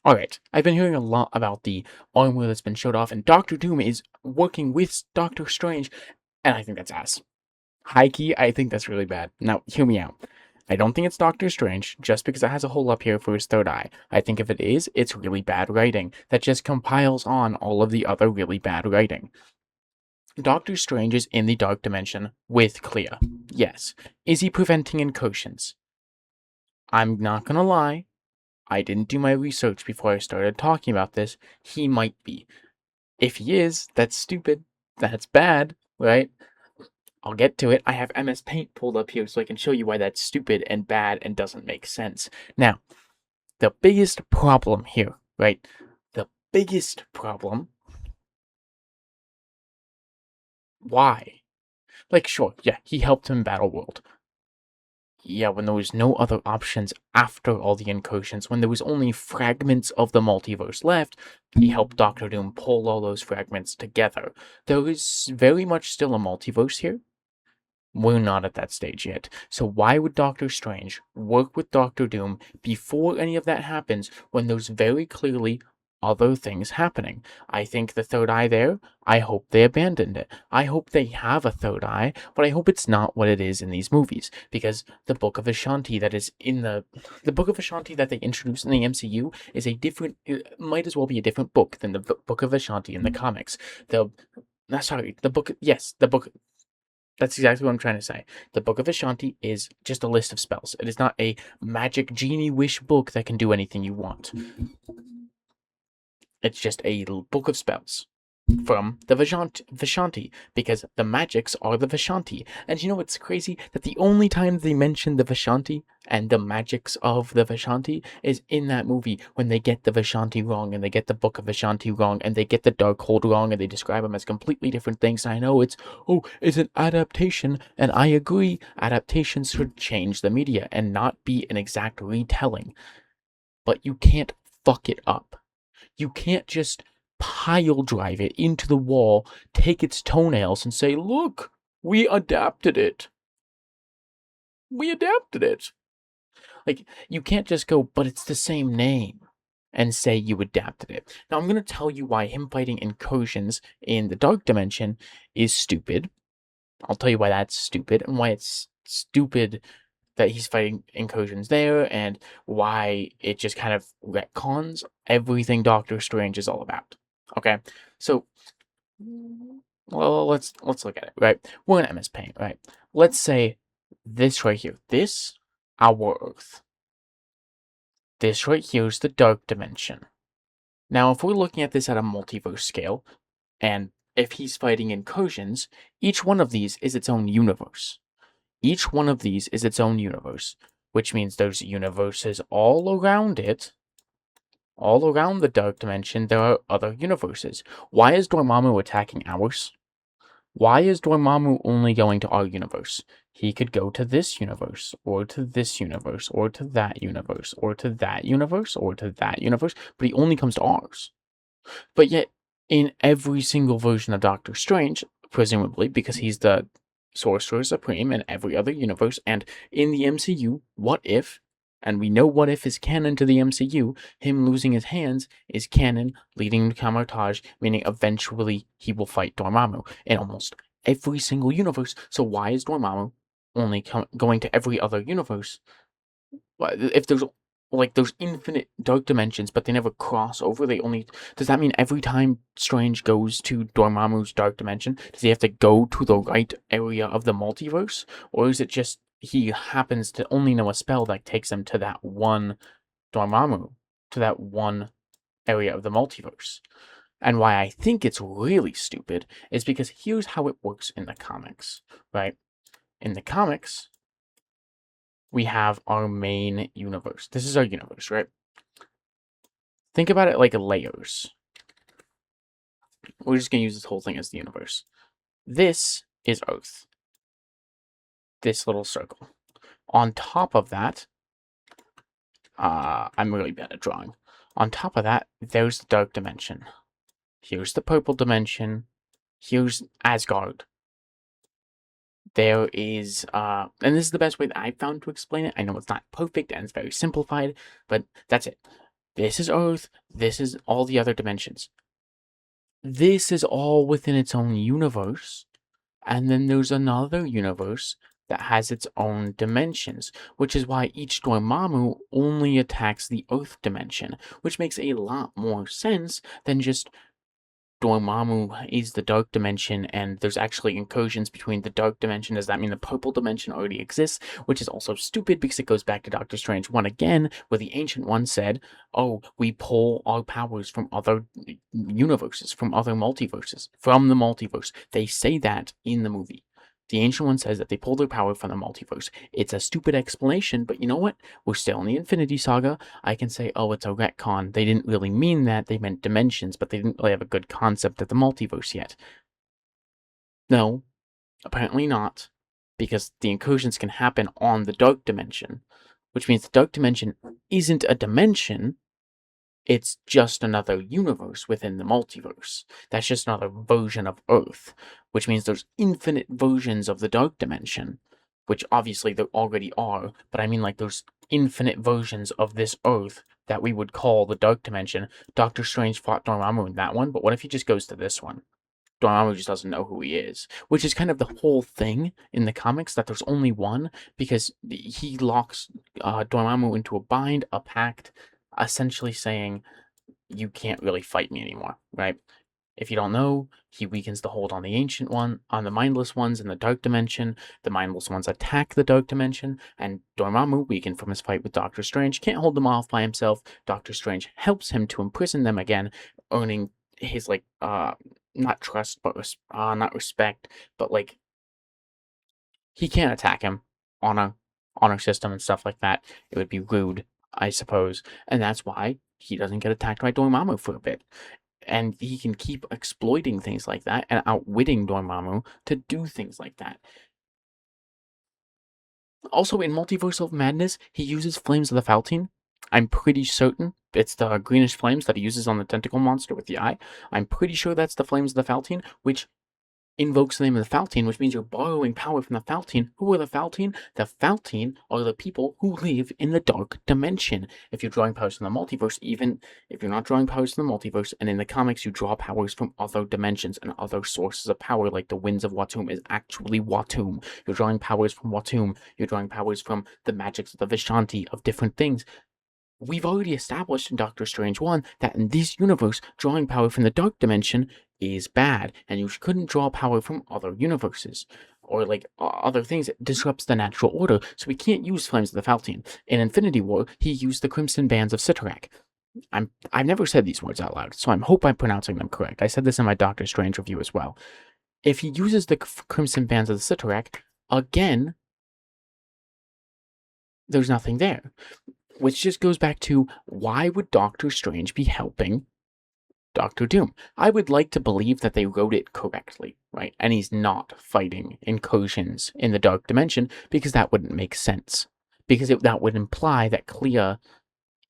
Alright, I've been hearing a lot about the armor that's been showed off, and Doctor Doom is working with Doctor Strange, and I think that's ass. High key, I think that's really bad. Now, hear me out. I don't think it's Doctor Strange, just because it has a hole up here for his third eye. I think if it is, it's really bad writing that just compiles on all of the other really bad writing. Doctor Strange is in the Dark Dimension with Clea. Yes. Is he preventing incursions? I'm not gonna lie. I didn't do my research before I started talking about this. He might be. If he is, that's stupid. That's bad, right? I'll get to it. I have MS Paint pulled up here so I can show you why that's stupid and bad and doesn't make sense. Now, the biggest problem here, right? The biggest problem. Why? Like, sure, yeah, he helped him Battle World. Yeah, when there was no other options after all the incursions, when there was only fragments of the multiverse left, he helped Doctor Doom pull all those fragments together. There is very much still a multiverse here. We're not at that stage yet. So why would Doctor Strange work with Doctor Doom before any of that happens when there's very clearly other things happening? I think the third eye there, I hope they abandoned it. I hope they have a third eye, but I hope it's not what it is in these movies. Because the Book of Ashanti that is in the Book of Ashanti that they introduced in the MCU is a different, it might as well be a different book than the Book of Ashanti in the comics. The sorry, the book, yes, the book, that's exactly what I'm trying to say. The Book of Ashanti is just a list of spells. It is not a magic genie wish book that can do anything you want. It's just a book of spells from the Vishanti, because the magics are the Vishanti. And you know what's crazy? That the only time they mention the Vishanti and the magics of the Vishanti is in that movie when they get the Vishanti wrong and they get the Book of Vishanti wrong and they get the Darkhold wrong and they describe them as completely different things. And I know it's an adaptation, and I agree, adaptations should change the media and not be an exact retelling. But you can't fuck it up. You can't just pile drive it into the wall, take its toenails, and say, look, we adapted it. We adapted it. Like, you can't just go, but it's the same name, and say you adapted it. Now, I'm going to tell you why him fighting incursions in the Dark Dimension is stupid. I'll tell you why that's stupid, and why it's stupid that he's fighting incursions there, and why it just kind of retcons everything Doctor Strange is all about. Okay, so well, let's look at it. Right, we're in MS Paint. Right, let's say this right here, this our Earth. This right here is the Dark Dimension. Now, if we're looking at this at a multiverse scale, and if he's fighting incursions, each one of these is its own universe. Each one of these is its own universe, which means there's universes all around it. All around the Dark Dimension, there are other universes. Why is Dormammu attacking ours? Why is Dormammu only going to our universe? He could go to this universe, or to this universe, or to that universe, or to that universe, or to that universe, but he only comes to ours. But yet, in every single version of Doctor Strange, presumably because he's the Sorcerer Supreme in every other universe, and in the MCU, what if, and we know what if is canon to the MCU, him losing his hands is canon, leading to Kamar-Taj, meaning eventually he will fight Dormammu in almost every single universe. So why is Dormammu only going to every other universe? If there's infinite dark dimensions, but they never cross over. They only Does that mean every time Strange goes to Dormammu's dark dimension, does he have to go to the right area of the multiverse, or is it just he happens to only know a spell that takes him to that one Dormammu, to that one area of the multiverse? And why I think it's really stupid is because here's how it works in the comics, right? In the comics, we have our main universe. This is our universe, right? Think about it like layers. We're just going to use this whole thing as the universe. This is Earth. This little circle. On top of that, I'm really bad at drawing. On top of that, there's the Dark Dimension. Here's the Purple Dimension. Here's Asgard. There is, and this is the best way that I found to explain it. I know it's not perfect and it's very simplified, but that's it. This is Earth. This is all the other dimensions. This is all within its own universe. And then there's another universe that has its own dimensions, which is why each Dormammu only attacks the Earth dimension, which makes a lot more sense than just Dormammu is the dark dimension, and there's actually incursions between the dark dimension. Does that mean the purple dimension already exists? Which is also stupid because it goes back to Doctor Strange 1 again, where the Ancient One said, oh, we pull our powers from other universes, from other multiverses, from the multiverse. They say that in the movie. The Ancient One says that they pull their power from the multiverse. It's a stupid explanation, but you know what? We're still in the Infinity Saga. I can say, oh, it's a retcon. They didn't really mean that. They meant dimensions, but they didn't really have a good concept of the multiverse yet. No, apparently not, because the incursions can happen on the dark dimension, which means the dark dimension isn't a dimension. It's just another universe within the multiverse. That's just another version of Earth, which means there's infinite versions of the dark dimension, which obviously there already are, but I mean like there's infinite versions of this Earth that we would call the dark dimension. Doctor Strange fought Dormammu in that one, but what if he just goes to this one? Dormammu just doesn't know who he is, which is kind of the whole thing in the comics, that there's only one, because he locks Dormammu into a bind, a pact, essentially saying, you can't really fight me anymore, right? If you don't know, he weakens the hold on the Ancient One, on the Mindless Ones in the Dark Dimension. The Mindless Ones attack the Dark Dimension, and Dormammu, weakened from his fight with Doctor Strange, can't hold them off by himself. Doctor Strange helps him to imprison them again, earning his, like, not trust, but not respect, but, like, he can't attack him on a honor system and stuff like that. It would be rude, I suppose, and that's why he doesn't get attacked by Dormammu for a bit. And he can keep exploiting things like that and outwitting Dormammu to do things like that. Also, in Multiverse of Madness, he uses Flames of the Faltine. I'm pretty certain it's the greenish flames that he uses on the tentacle monster with the eye. I'm pretty sure that's the Flames of the Faltine, which invokes the name of the Faltine, which means you're borrowing power from the Faltine. Who are the Faltine? The Faltine are the people who live in the dark dimension. If you're drawing powers from the multiverse, even if you're not drawing powers from the multiverse, and in the comics you draw powers from other dimensions and other sources of power, like the Winds of Watum is actually Watum. You're drawing powers from Watum. You're drawing powers from the magics of the Vishanti, of different things. We've already established in Doctor Strange 1 that in this universe, drawing power from the dark dimension is bad, and you couldn't draw power from other universes, or like other things. It disrupts the natural order, so we can't use Flames of the Faltine. In Infinity War, he used the Crimson Bands of Cyttorak. I've never said these words out loud, so I hope I'm pronouncing them correct. I said this in my Doctor Strange review as well. If he uses the Crimson Bands of the Cyttorak, again, there's nothing there. Which just goes back to, why would Doctor Strange be helping Doctor Doom? I would like to believe that they wrote it correctly, right? And he's not fighting incursions in the dark dimension, because that wouldn't make sense. Because that would imply that Clea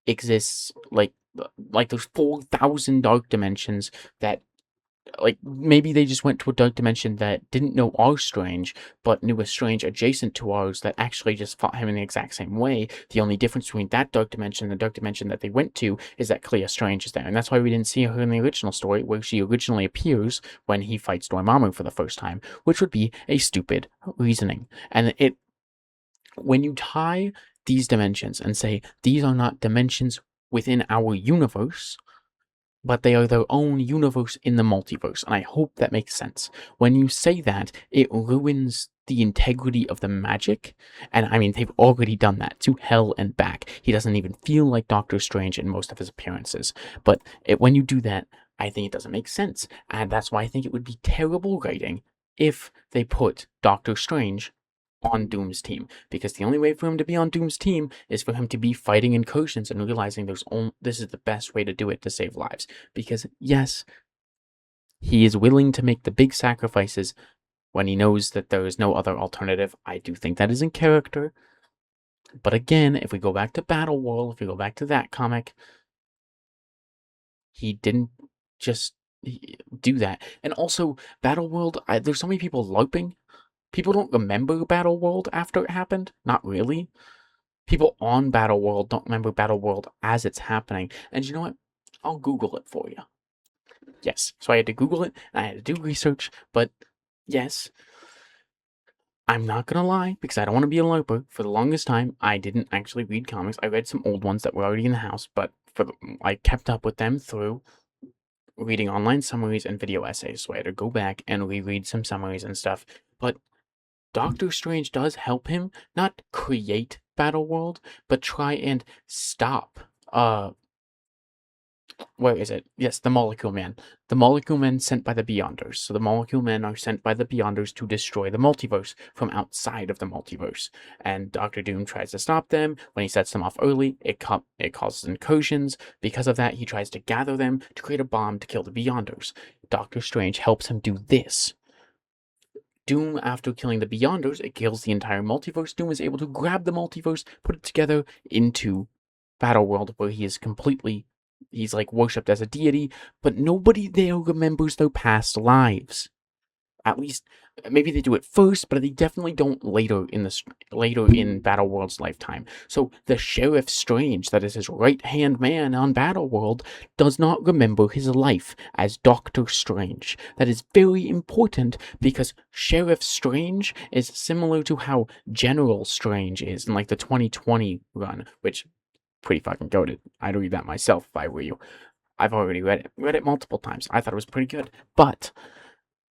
exists, like there's 4,000 dark dimensions that, like, maybe they just went to a dark dimension that didn't know our Strange, but knew a Strange adjacent to ours that actually just fought him in the exact same way. The only difference between that dark dimension and the dark dimension that they went to is that Clea Strange is there, and that's why we didn't see her in the original story, where she originally appears when he fights Dormammu for the first time, which would be a stupid reasoning. And when you tie these dimensions and say, these are not dimensions within our universe, but they are their own universe in the multiverse, and I hope that makes sense. When you say that, it ruins the integrity of the magic, and I mean, they've already done that to hell and back. He doesn't even feel like Doctor Strange in most of his appearances, but when you do that, I think it doesn't make sense, and that's why I think it would be terrible writing if they put Doctor Strange on Doom's team, because the only way for him to be on Doom's team is for him to be fighting incursions and realizing this is the best way to do it to save lives. Because yes, he is willing to make the big sacrifices when he knows that there is no other alternative. I do think that is in character. But again, if we go back to Battle World, if we go back to that comic, he didn't just do that. And also, Battle World, there's so many people LARPing. People don't remember Battle World after it happened. Not really. People on Battle World don't remember Battle World as it's happening. And you know what? I'll Google it for you. Yes. So I had to Google it, and I had to do research, but yes, I'm not gonna lie, because I don't want to be a LARPer. For the longest time, I didn't actually read comics. I read some old ones that were already in the house, but I kept up with them through reading online summaries and video essays. So I had to go back and reread some summaries and stuff. But Doctor Strange does help him not create Battle World, but try and stop where is it? Yes, the Molecule Man. The Molecule Men sent by the Beyonders. So the Molecule Men are sent by the Beyonders to destroy the multiverse from outside of the multiverse. And Doctor Doom tries to stop them. When he sets them off early, it causes incursions. Because of that, he tries to gather them to create a bomb to kill the Beyonders. Doctor Strange helps him do this. Doom, after killing the Beyonders, it kills the entire multiverse. Doom is able to grab the multiverse, put it together into Battle World, where he's like worshipped as a deity, but nobody there remembers their past lives. At least, maybe they do it first, but they definitely don't later in Battle World's lifetime. So the Sheriff Strange, that is his right-hand man on Battle World, does not remember his life as Doctor Strange. That is very important because Sheriff Strange is similar to how General Strange is in like the 2020 run, which pretty fucking goated. I'd read that myself if I were you. I've already read it multiple times. I thought it was pretty good, but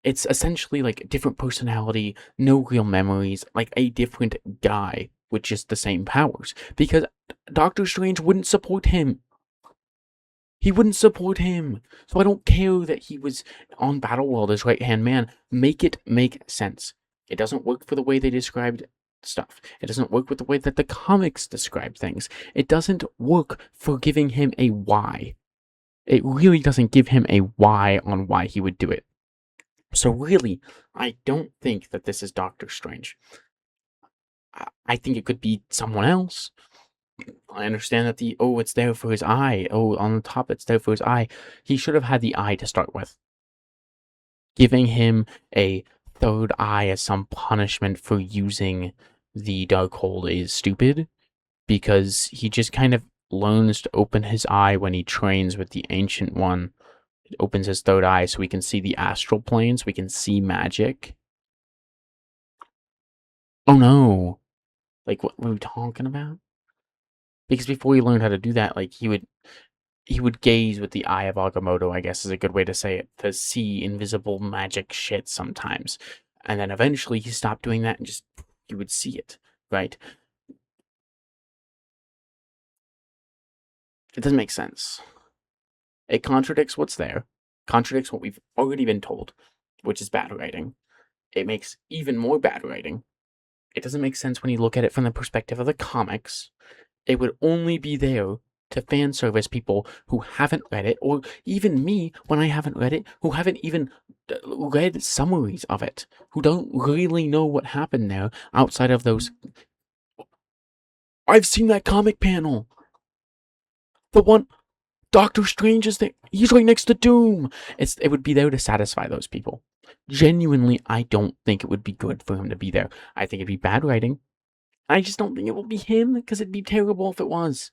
it's essentially like a different personality, no real memories, like a different guy with just the same powers. Because Doctor Strange wouldn't support him. He wouldn't support him. So I don't care that he was on Battle World as right-hand man. Make it make sense. It doesn't work for the way they described stuff. It doesn't work with the way that the comics describe things. It doesn't work for giving him a why. It really doesn't give him a why on why he would do it. So really, I don't think that this is Doctor Strange. I think it could be someone else. I understand that it's there for his eye. Oh, on the top it's there for his eye. He should have had the eye to start with. Giving him a third eye as some punishment for using the Darkhold is stupid, because he just kind of learns to open his eye when he trains with the Ancient One. It opens his third eye so we can see the astral planes, we can see magic. Oh no! Like, what were we talking about? Because before he learned how to do that, like, he would gaze with the eye of Agamotto, I guess is a good way to say it, to see invisible magic shit sometimes. And then eventually he stopped doing that and just, you would see it, right? It doesn't make sense. It contradicts what's there, contradicts what we've already been told, which is bad writing. It makes even more bad writing. It doesn't make sense when you look at it from the perspective of the comics. It would only be there to fan service people who haven't read it, or even me when I haven't read it, who haven't even read summaries of it, who don't really know what happened there outside of those. I've seen that comic panel. The one Doctor Strange is there. He's right next to Doom. It would be there to satisfy those people. Genuinely, I don't think it would be good for him to be there. I think it'd be bad writing. I just don't think it will be him, because it'd be terrible if it was.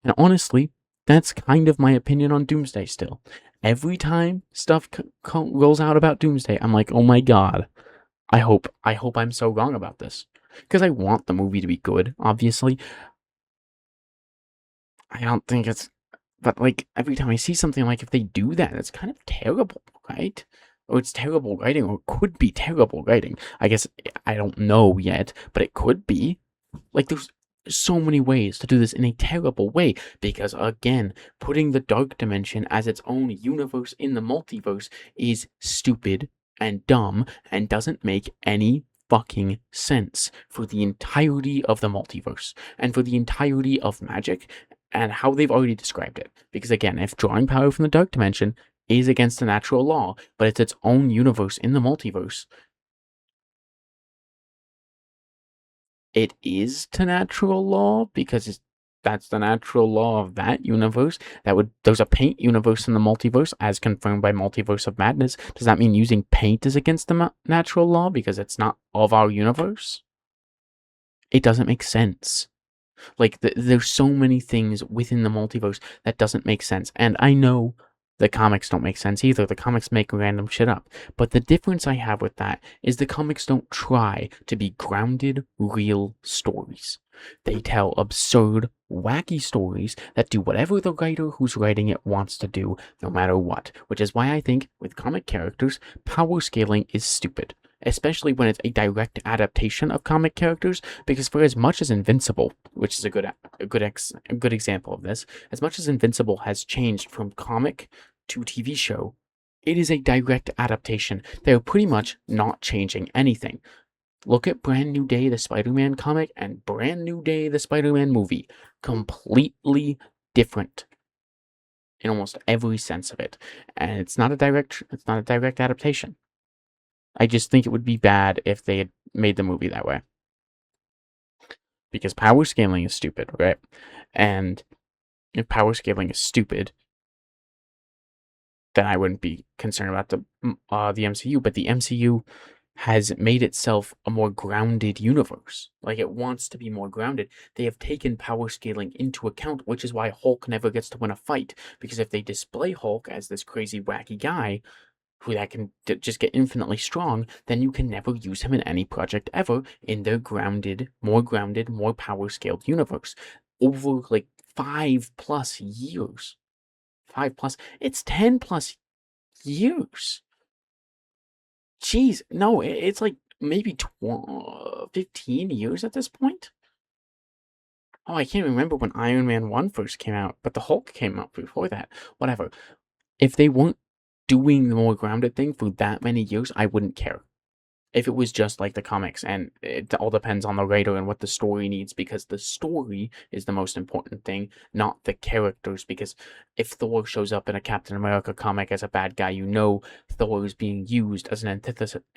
And honestly, that's kind of my opinion on Doomsday still. Every time stuff rolls out about Doomsday, I'm like, oh my god, I hope I'm so wrong about this. Because I want the movie to be good, obviously. I don't think it's... But, like, every time I see something, like, if they do that, it's kind of terrible, right? Or it's terrible writing, or it could be terrible writing. I guess I don't know yet, but it could be. Like, there's so many ways to do this in a terrible way, because again, putting the Dark Dimension as its own universe in the multiverse is stupid and dumb and doesn't make any fucking sense for the entirety of the multiverse and for the entirety of magic and how they've already described it. Because again, if drawing power from the Dark Dimension is against the natural law, but it's its own universe in the multiverse, it is to natural law, because that's the natural law of that universe. There's a paint universe in the multiverse, as confirmed by Multiverse of Madness. Does that mean using paint is against the natural law because it's not of our universe? It doesn't make sense. Like, there's so many things within the multiverse that doesn't make sense. And I know the comics don't make sense either. The comics make random shit up. But the difference I have with that is the comics don't try to be grounded, real stories. They tell absurd, wacky stories that do whatever the writer who's writing it wants to do, no matter what. Which is why I think, with comic characters, power scaling is stupid. Especially when it's a direct adaptation of comic characters, because for as much as Invincible, which is a good example of this, as much as Invincible has changed from comic to TV show, it is a direct adaptation. They're pretty much not changing anything. Look at Brand New Day, the Spider-Man comic, and Brand New Day, the Spider-Man movie. Completely different in almost every sense of it. And it's not a direct adaptation. I just think it would be bad if they had made the movie that way. Because power scaling is stupid, right? And if power scaling is stupid, then I wouldn't be concerned about the MCU. But the MCU has made itself a more grounded universe. Like, it wants to be more grounded. They have taken power scaling into account, which is why Hulk never gets to win a fight. Because if they display Hulk as this crazy, wacky guy who that can just get infinitely strong, then you can never use him in any project ever in their grounded, more power scaled universe. Over like 5+ years. 5+, it's 10+ years. Jeez, no, it's like maybe 15 years at this point. Oh, I can't remember when Iron Man 1 first came out, but the Hulk came out before that. Whatever. If they weren't doing the more grounded thing for that many years, I wouldn't care. If it was just like the comics, and it all depends on the writer and what the story needs, because the story is the most important thing, not the characters. Because if Thor shows up in a Captain America comic as a bad guy, you know Thor is being used as an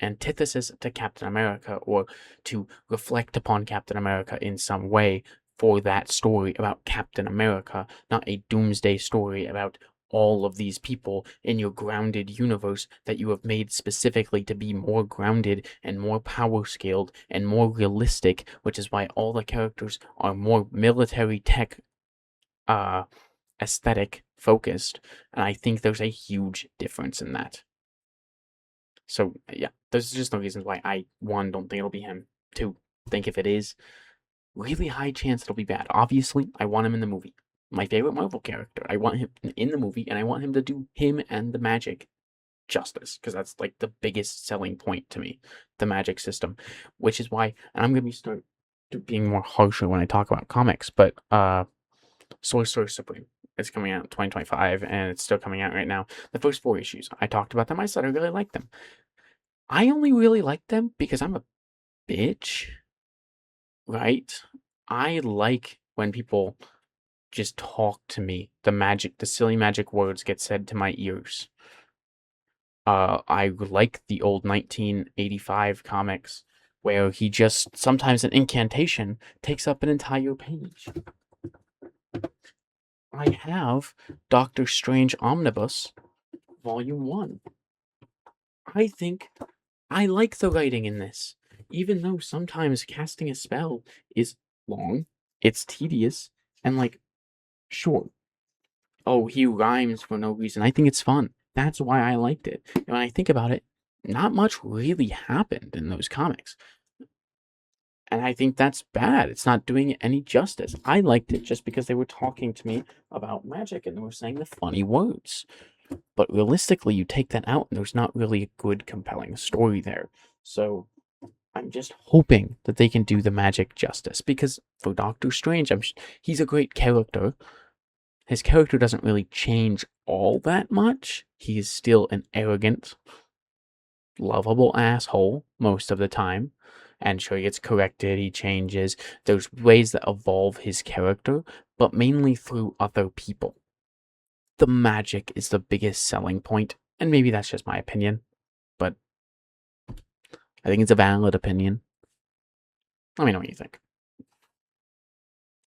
antithesis to Captain America, or to reflect upon Captain America in some way for that story about Captain America, not a doomsday story about all of these people in your grounded universe that you have made specifically to be more grounded and more power scaled and more realistic, which is why all the characters are more military tech aesthetic focused. And I think there's a huge difference in that. So yeah, there's just no reasons why I, one, don't think it'll be him. Two, think if it is, really high chance it'll be bad. Obviously, I want him in the movie. My favorite Marvel character. I want him in the movie, and I want him to do him and the magic justice, because that's like the biggest selling point to me, the magic system, which is why, and I'm gonna start being more harsher when I talk about comics, but Sorcerer Supreme is coming out in 2025, and it's still coming out right now. The first 4 issues, I talked about them. I said I really liked them. I only really liked them because I'm a bitch, right? I like when people just talk to me. The silly magic words get said to my ears. I like the old 1985 comics where he just, sometimes an incantation takes up an entire page. I have Doctor Strange Omnibus, Volume 1. I think I like the writing in this, even though sometimes casting a spell is long, it's tedious, and like, sure, oh, he rhymes for no reason. I think it's fun. That's why I liked it. And when I think about it, not much really happened in those comics. And I think that's bad. It's not doing it any justice. I liked it just because they were talking to me about magic and they were saying the funny words. But realistically, you take that out and there's not really a good, compelling story there. So I'm just hoping that they can do the magic justice, because for Doctor Strange, he's a great character. His character doesn't really change all that much. He is still an arrogant, lovable asshole most of the time. And sure, he gets corrected, he changes. There's ways that evolve his character, but mainly through other people. The magic is the biggest selling point, and maybe that's just my opinion, but I think it's a valid opinion. Let me know what you think.